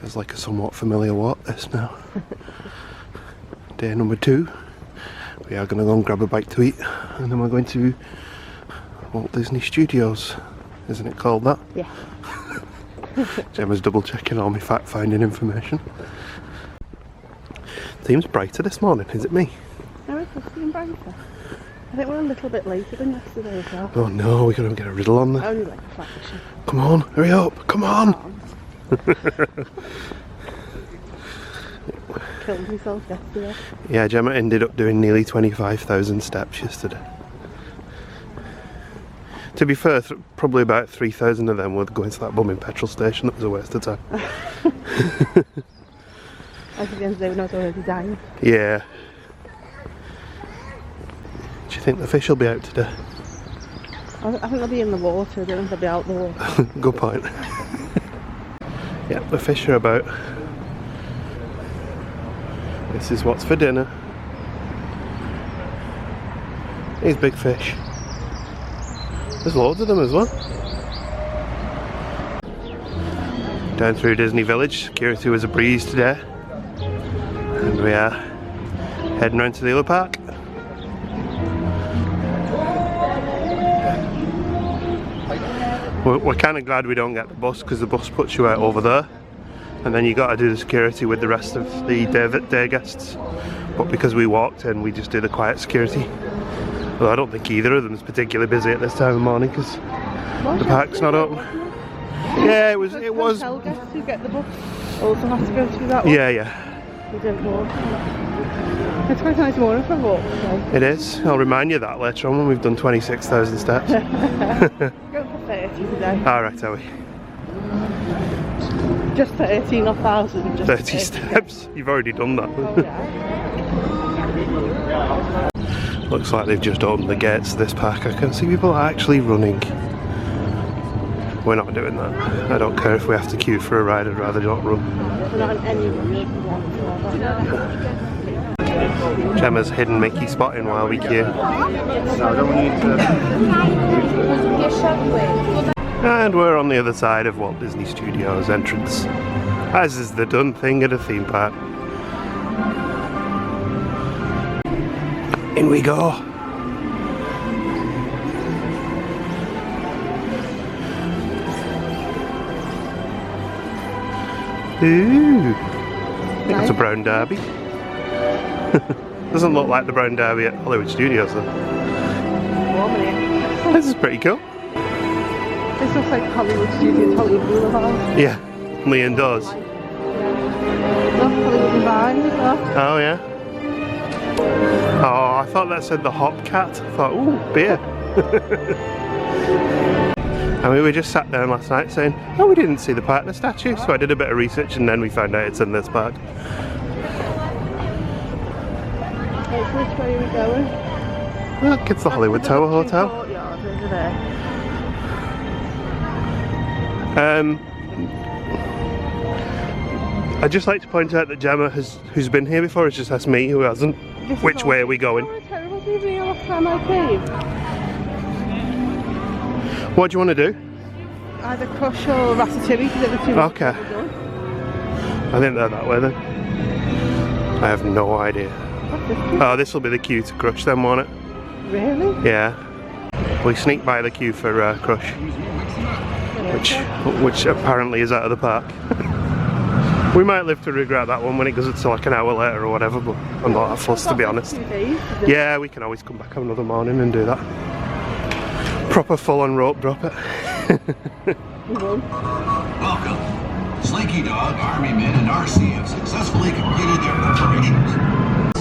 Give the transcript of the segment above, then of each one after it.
It's like a somewhat familiar Walt, this now. Day number 2. We are going to go and grab a bite to eat, and then we're going to Walt Disney Studios. Isn't it called that? Yeah. Gemma's double checking all my fact finding information. Seems brighter this morning, is it me? No, it's feeling brighter. I think we're a little bit later than yesterday as well. Oh no, we're going to get a riddle on there. Only like a fraction. Come on, hurry up, come on! Killed myself yesterday. Yeah, Gemma ended up doing nearly 25,000 steps yesterday. To be fair, probably about 3,000 of them were going to that bumming petrol station. That was a waste of time. I think the end of the day when I was already dying. Yeah. Do you think the fish will be out today? I think they'll be in the water, I don't think they'll be out the water. Good point. Yeah, the fish are about. This is what's for dinner. These big fish. There's loads of them as well. Down through Disney Village. Security was a breeze today. And we are heading round to the other park. We're kind of glad we don't get the bus, because the bus puts you out over there and then you got to do the security with the rest of the day guests, but because we walked in, we just do the quiet security. Well, I don't think either of them is particularly busy at this time of the morning because the park's not open. Yeah, it was. Hotel guests who get the bus also have to go through that one. Yeah. We don't walk. It's quite a nice morning for a walk. So. It is. I'll remind you that later on when we've done 26,000 steps. Go for 30 today. Alright, are we? Just 13 or 1,000. 30 steps? You've already done that. Oh, yeah. Looks like they've just opened the gates to this park. I can see people actually running. We're not doing that. I don't care if we have to queue for a ride, I'd rather not run. We're not in any rush. Gemma's hidden Mickey spotting while we queue. And we're on the other side of Walt Disney Studios entrance, as is the done thing at a theme park. In we go. Ooh, I think that's a brown derby. Doesn't look like the brown derby at Hollywood Studios though. This is pretty cool. This looks like Hollywood Studios, Hollywood Boulevard. Yeah, only indoors. Look, Hollywood Vine as well. Oh yeah. Oh, I thought that said the Hop Cat. I thought, ooh, beer. And we were just sat down last night saying, oh, we didn't see the partner statue, so I did a bit of research and then we found out it's in this park. Which way are we going? Look, it's the Hollywood Tower Hotel. Courtyard over there. I'd just like to point out that Gemma, who's been here before, has just asked me, who hasn't, which way are we going? Oh, terrible evening last time I came. What do you want to do? Either Crush or Ratatouille, because they're the two. Okay. I think they're that way then. I have no idea. Oh, this will be the queue to Crush then, won't it? Really? Yeah. We sneaked by the queue for Crush, which apparently is out of the park. We might live to regret that one when it goes to like an hour later or whatever, but I'm not that fussed to be honest. Yeah, we can always come back another morning and do that. Proper full-on rope drop it. Welcome. Slinky Dog, Army Men, and RC have successfully completed their preparations.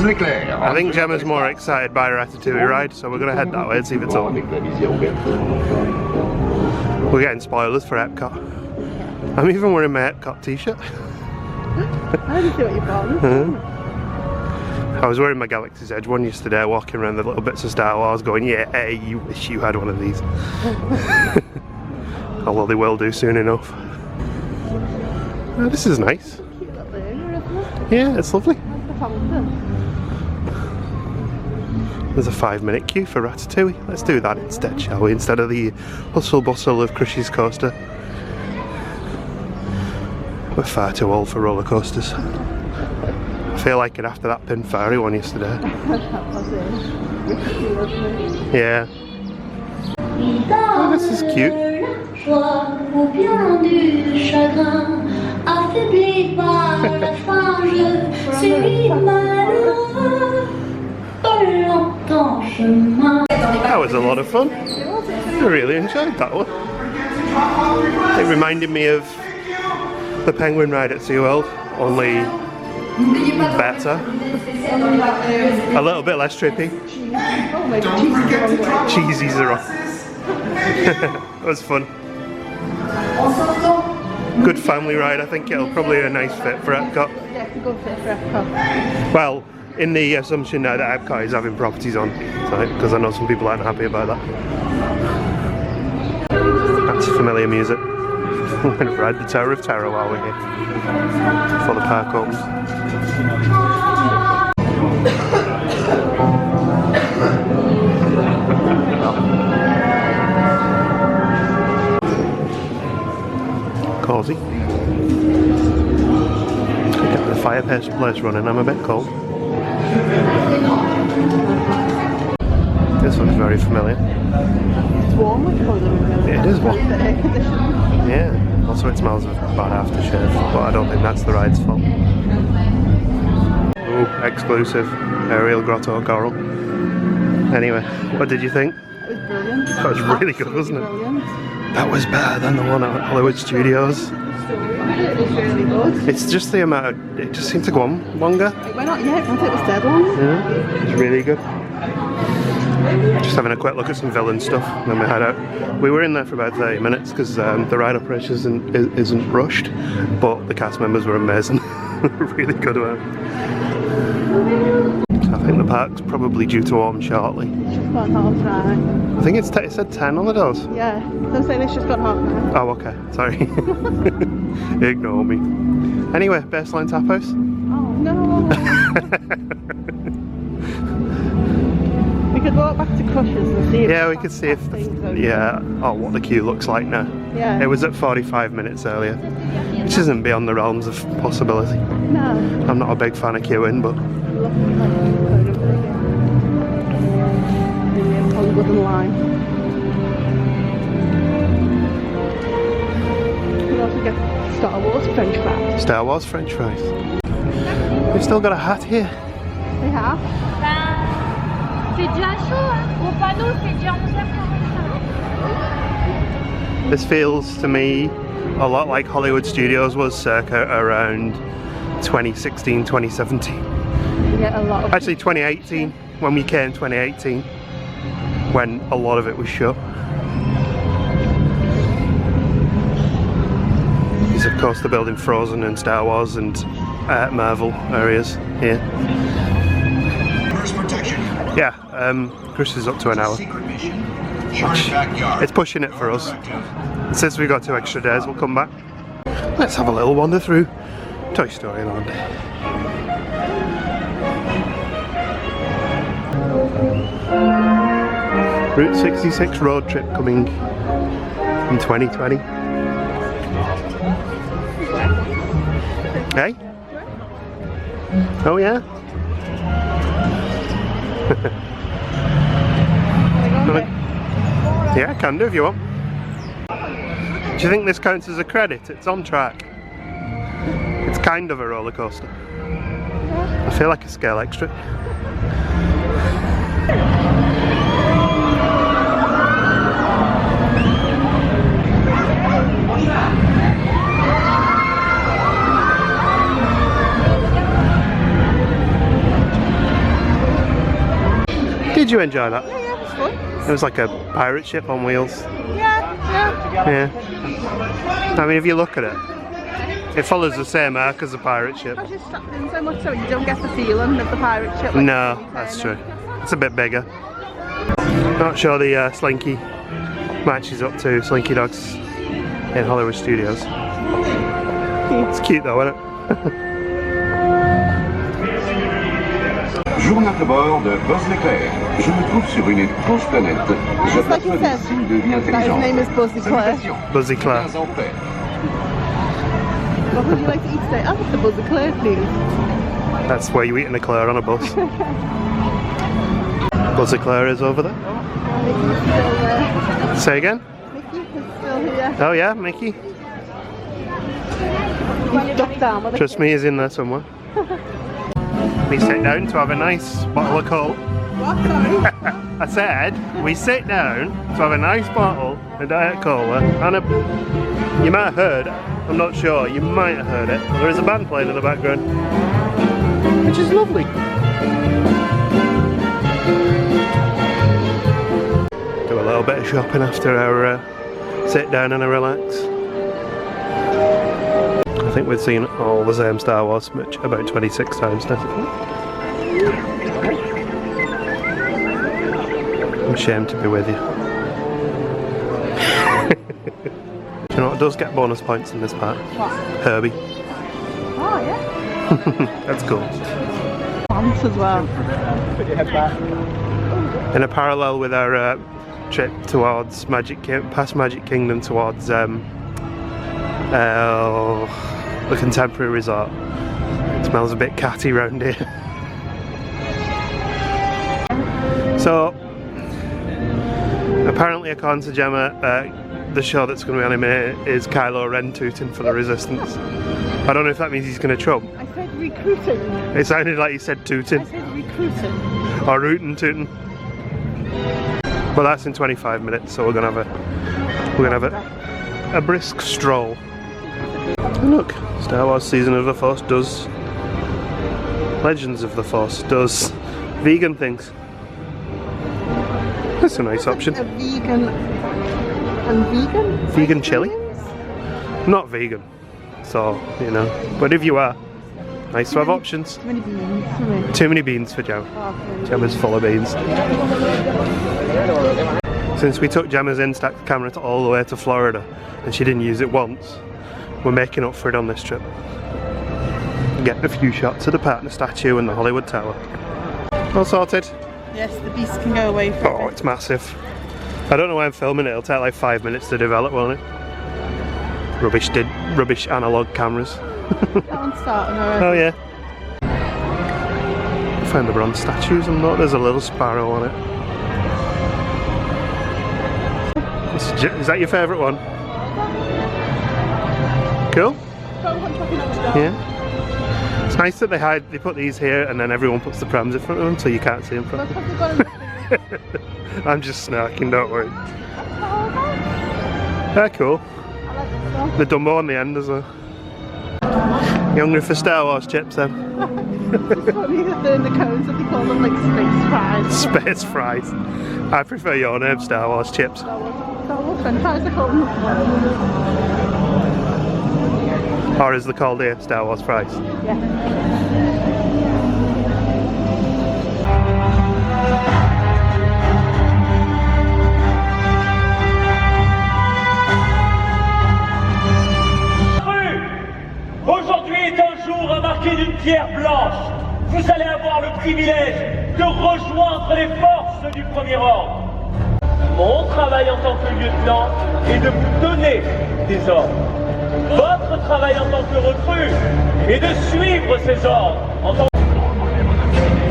I think Gemma's more excited by Ratatouille ride, so we're going to head that way and see if it's open. We're getting spoilers for Epcot. I'm even wearing my Epcot t-shirt. I didn't see what you bought. I was wearing my Galaxy's Edge one yesterday, walking around the little bits of Star Wars going, yeah, hey, you wish you had one of these. Although they will do soon enough. Oh, this is nice. Cute little area, isn't it? Yeah, it's lovely. Like the fountain. There's a 5-minute queue for Ratatouille. Let's do that instead, shall we? Instead of the hustle bustle of Crush's coaster. We're far too old for roller coasters. I feel like it after that Pin Fairy one yesterday. That was it. Wasn't it? Yeah. Oh, this is cute. That was a lot of fun. I really enjoyed that one. It reminded me of the penguin ride at SeaWorld, only better. A little bit less trippy. Oh, maybe cheesy's the wrong way. Cheesy's are off. It was fun. Good family ride. I think it'll probably be a nice fit for Epcot. Yeah, it's a good fit for Epcot. Well, in the assumption now that Epcot is having properties on, because I know some people aren't happy about that. That's familiar music. We're going to ride the Tower of Terror while we're here before the park opens. Cozy. Get the fireplace running. I'm a bit cold. This one's very familiar. It's warm, which probably It is warm. the air conditioning. Yeah. Also, it smells of bad aftershave, but I don't think that's the ride's fault. Ooh, exclusive Ariel Grotto Coral. Anyway, what did you think? It was brilliant. That was really good, wasn't it? Brilliant. That was better than the one at Hollywood Studios. It was really good. It's just the amount of, it just seemed to go on longer. It went on, yeah, it was dead long. Yeah, it was really good. Just having a quick look at some villain stuff, and then we head out. We were in there for about 30 minutes because the ride operation isn't rushed, but the cast members were amazing. Really good about it. I think the park's probably due to open shortly. It's just gone half nine. I think it said 10 on the doors. Yeah, I'm saying it's just gone half nine. Oh, okay. Sorry. Ignore me. Anyway, Baseline Tap House. Oh no. We could walk back to Crushers and see if Yeah, we could see if what the queue looks like now. Yeah. It was at 45 minutes earlier, which isn't beyond the realms of possibility. No. I'm not a big fan of queuing, but Hollywood and Lime. We could also get Star Wars French fries. Star Wars French fries. We've still got a hat here. They have. C'est déjà chaud, hein. Au panneau, c'est déjà 11h45. This feels to me a lot like Hollywood Studios was circa around 2016, 2017. We get a lot of. Actually 2018, when we came 2018, when a lot of it was shut. Because of course they're building Frozen and Star Wars and Marvel areas here. First protection. Yeah, Chris is up to an hour. Secret mission. Shark's backyard. It's pushing it for us. Since we've got 2 extra days, we'll come back. Let's have a little wander through Toy Story Land. Route 66 road trip coming in 2020. Hey? Oh yeah? Yeah, I can do if you want. Do you think this counts as a credit? It's on track. It's kind of a roller coaster. I feel like a scale extra. Did you enjoy that? Yeah, it was fun. It was like a pirate ship on wheels. Yeah. Yeah. I mean, if you look at it, it follows the same arc as a pirate ship. I was just strapped in so much so you don't get the feeling of the pirate ship. Like No, that's true. It's a bit bigger. Not sure the Slinky matches up to Slinky Dogs in Hollywood Studios. It's cute though, isn't it? Journée à bord de Buzz l'éclair. Je me trouve sur une étrange planète. Je Just like perçois it des says, signes de vie that his intelligente. name is Buzzy Claire. Salutations. Buzzy Claire. Bien en paix. What would you like to eat today? I'll have the buzz eclair, please. That's where you eat an eclair on a bus. Buzz eclair is over there. Mickey's still there. Say again? Mickey is still here. Oh yeah, Mickey. He's dropped down with a Trust me, he's in there somewhere. We sit down to have a nice bottle of Coke. What? Sorry? I said, we sit down to have a nice bottle of Diet Cola and a... You might have heard, I'm not sure, you might have heard it. There is a band playing in the background, which is lovely. Do a little bit of shopping after our sit down and a relax. I think we've seen all the same Star Wars much about 26 times now. I'm ashamed to be with you. Do you know what does get bonus points in this part? What? Herbie. Oh, yeah. That's cool. Pants as well. In a parallel with our trip towards past Magic Kingdom towards the Contemporary Resort. It smells a bit catty round here. So, apparently according to Gemma, the show that's going to be animated is Kylo Ren tooting for the Resistance. I don't know if that means he's going to trump. I said recruiting. It sounded like you said tooting. I said recruiting. Or rootin' tootin'. But that's in 25 minutes, so we're gonna have a brisk stroll. And look, Star Wars Season of the Force does Legends of the Force does vegan things. That's a nice option. A vegan and vegan? Vegan chili? Not vegan. So, you know. But if you are, nice to have options. Too many beans for me. Too many beans for Gemma. Okay. Gemma's full of beans. Since we took Gemma's Instax camera all the way to Florida and she didn't use it once, we're making up for it on this trip. Getting a few shots of the partner statue and the Hollywood Tower. All sorted. Yes, the beast can go away from Oh, it. it's massive. I don't know why I'm filming it. It'll take like 5 minutes to develop, won't it? Rubbish analog cameras. That one's starting already. Oh yeah. I found the bronze statues and look, there's a little sparrow on it. Is that your favourite one? Cool? Yeah. It's nice that they put these here and then everyone puts the prams in front of them so you can't see them from. I'm just snarking, don't worry. They're cool. The Dumbo on the end as well. You hungry for Star Wars chips then? It's funny that they're in the cones that they call them like space fries. Space fries. I prefer your name, Star Wars chips. Star Wars french fries they call them. Or is they called here Star Wars fries? Yeah. Aujourd'hui est un jour à marquer d'une pierre blanche. Vous allez avoir le privilège de rejoindre les forces du Premier Ordre. Mon travail en tant que lieutenant est de vous donner des ordres. Votre travail en tant que recrue est de suivre ces ordres. En tant que...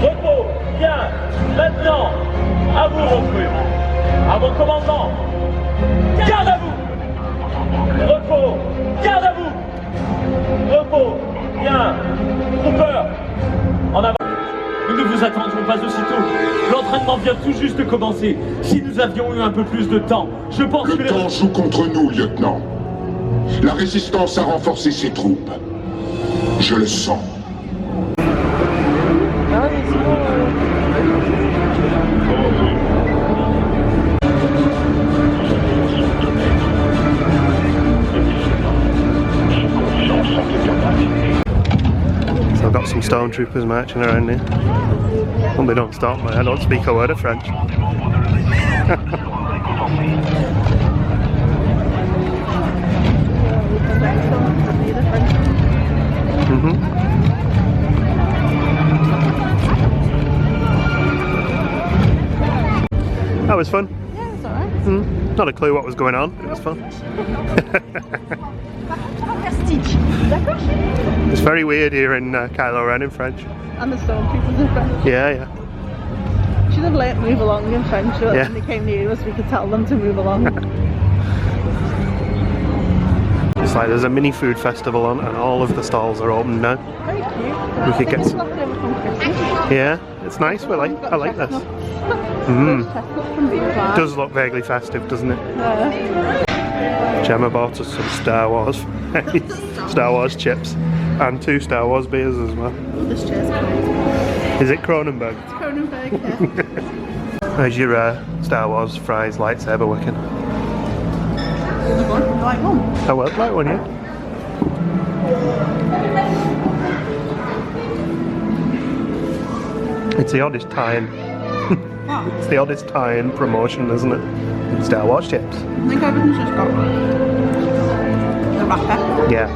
Repos, bien, maintenant, à vous recrues. À mon commandement, garde à vous. Repos, garde à vous. Repos, bien, Cooper, en avant. Nous ne vous attendrons pas aussitôt. L'entraînement vient tout juste de commencer. Si nous avions eu un peu plus de temps, je pense que... Le temps joue contre nous, lieutenant. La résistance a renforcé ses troupes. Je le sens. So I've got some stormtroopers marching around here. Well, they don't stop me, I don't speak a word of French. That was fun. Yeah, it's alright. Not a clue what was going on, but it was fun. Stitch. D'accord, chérie? It's very weird hearing Kylo Ren in French. And the stormtroopers in French. Yeah, yeah. Should have learnt move along in French so that Yeah. when they came near us we could tell them to move along. It's like there's a mini food festival on and all of the stalls are open now. Very cute. We could get It's some- left over from Christmas. Yeah, it's nice. I like this. Those Mm. chestnuts from Beer Bar. Does look vaguely festive, doesn't it? Yeah. Gemma bought us some Star Wars Star Wars chips and 2 Star Wars beers as well. Oh, this chair's great. Is it Cronenberg? It's Cronenberg, yeah. How's your Star Wars fries lightsaber working? Like one. I would like one, yeah. It's the oddest tie-in. What? It's the oddest tie-in promotion, isn't it? Star Wars chips. I think everything's just got the wrapper. Yeah.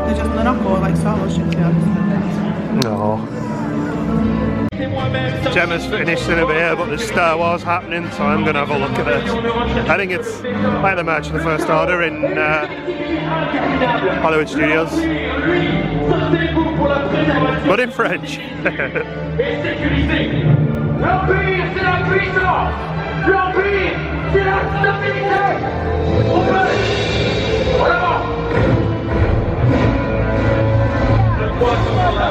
They're not more like Star Wars chips, yeah. No. Gemma's finished in a beer, but there's Star Wars happening, so I'm going to have a look at this. I think it's like the March of the First Order in Hollywood Studios, but in French. L'Empire, c'est la puissance! L'Empire, c'est la stabilité! On peut! En avant! Le poids sur la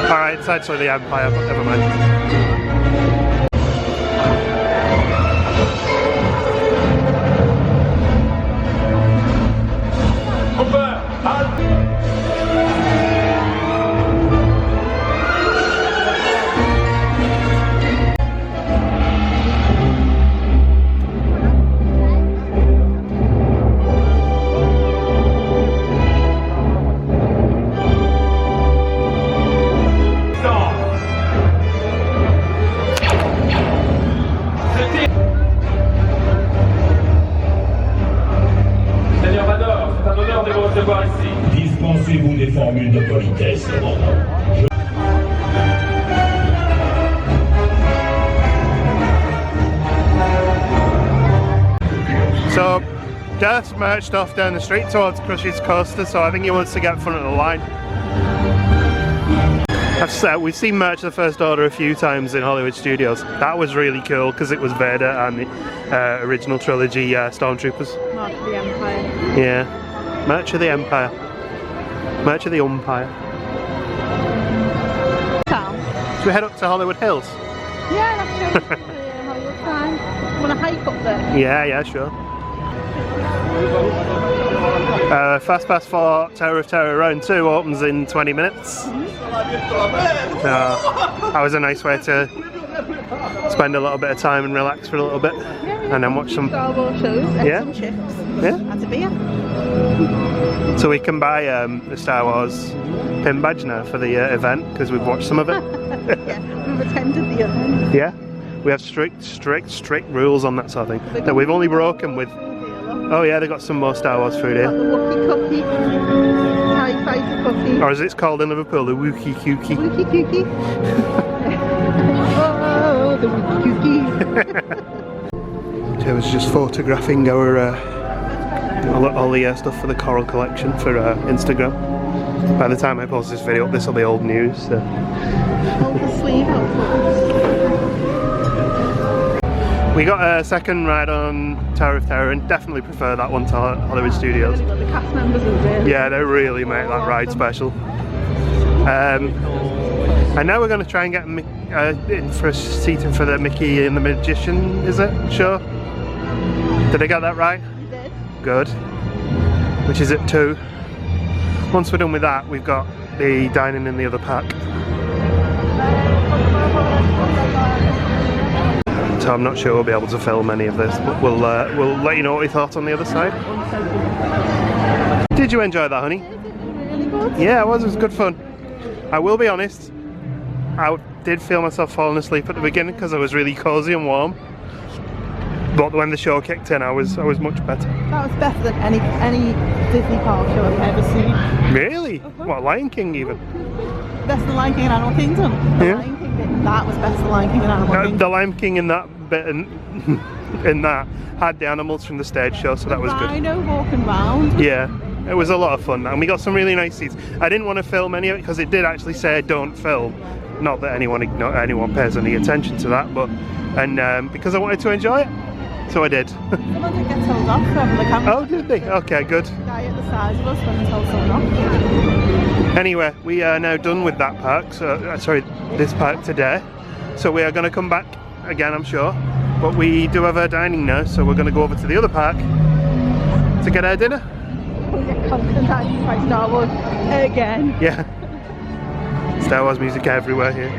Alright, it's actually the Empire, but never mind. Dispensez-vous des formules de politesse, commandant. So, Darth's marched off down the street towards Crush's Coaster, so I think he wants to get in front of the line. We've seen March of the First Order a few times in Hollywood Studios. That was really cool because it was Vader and the original trilogy Stormtroopers. March of the Empire. Yeah. March of the Empire. March of the Umpire. Town. Should we head up to Hollywood Hills? Yeah, that's good. Hollywood time. Want to hike up there? Yeah, sure. Fast Pass for Tower of Terror Round 2 opens in 20 minutes. That was a nice way to spend a little bit of time and relax for a little bit, and then watch some Star Wars shows and Yeah. some chips. Yeah. And a beer. So we can buy the Star Wars pin badge now for the event because we've watched some of it. Yeah, we've attended the event. Yeah, we have strict rules on that sort of thing that we've only broken with. Oh yeah, they got some more Star Wars food Got here. the Wookiee cookie, TIE fighter cookie, Or as it's called in Liverpool, the Wookiee Kookie. Wookiee cookie. Oh, the Wookiee cookie. I was just photographing our all the stuff for the Coral collection for Instagram. By the time I post this video up, this will be old news. So. Hold the sleeve up. We got a second ride on Tower of Terror and definitely prefer that one to Hollywood Studios. The cast members are really. Yeah, they really make that ride special. And now we're going to try and get in for a seating for the Mickey and the Magician, is it? Sure. Did I get that right? You did. Good. Which is at 2. Once we're done with that, we've got the dining in the other park. So I'm not sure we'll be able to film any of this, but we'll let you know what we thought on the other side. Did you enjoy that, honey? Really good. Yeah, it was good fun. I will be honest, I did feel myself falling asleep at the beginning because I was really cozy and warm. But when the show kicked in, I was much better. That was better than any Disney park show I've ever seen. Really? What, Lion King even? Best than Lion King and Animal Kingdom. The Yeah. Lion King bit, that was best than Lion King and Animal Kingdom. The Lion King in that bit, and in that had the animals from the stage show, so that was good. Rhino walking round. Yeah, it was a lot of fun, and we got some really nice seats. I didn't want to film any of it because it did actually say don't film. Not that anyone pays any attention to that, but because I wanted to enjoy it, so I did. Someone did get told off over the camera. Oh, did they? Okay, good. The guy at the side of us when he told someone off. Anyway, we are now done with that park. So this park today. So we are going to come back again, I'm sure. But we do have our dining now, so we're going to go over to the other park to get our dinner. We get content by Star Wars again. Yeah. Star Wars music everywhere here.